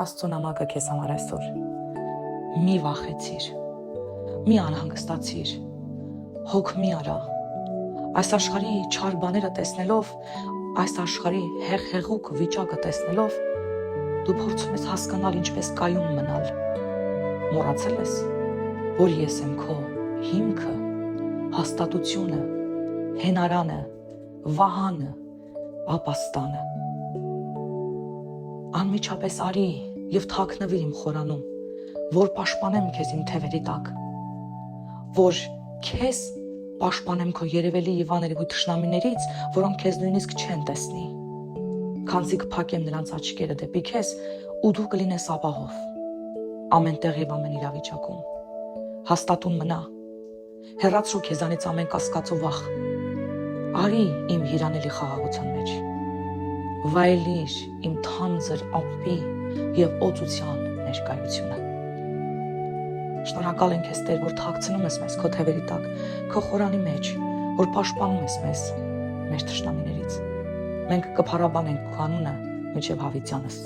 Աստծո նամակը քեզ համար այսօր։ Մի վախեցիր, մի անհանգստացիր, հոգ մի արա։ Այս աշխարհի չար բաները տեսնելով, այս աշխարհի հեղուկ վիճակը տեսնելով, դու փորձում ես հասկանալ ինչպես կայուն մնալ։ Մոռացել ես, որ ես եմ քո հիմքը, հաստատությունը, հենարանը, վահանը, ապաստանը։ Անմիջապես արի և թաքնվիր իմ խորանում, որ պաշտպանեմ քեզ իմ թևերի տակ, որ քեզ պաշտպանեմ քո երևելի և աներևույթ թշնամիներից, որոնք քեզ նույնիսկ չեն տեսնի, քանզի կփակեմ նրանց աչքերը դեպի քեզ ու դու կլինես ապահով, ամեն տեղ և ամեն իրավիճակում։ Հաստատուն մնա, հեռացրու քեզանից ամեն կասկած ու վախ, արի իմ հիրանելի խաղաղության մեջ, վայելիր իմ թանձր ապրի և օծության ներկայությունը։ Շնորհակալ ենք քեզ Տեր, որ թաքցնում ես մեզ քո թևերի տակ, քո խորանի մեջ, որ պաշտպանում ես մեզ մեր թշնամիներից։ Մենք կփառաբանենք քո անունը մինչև հավիտյանս։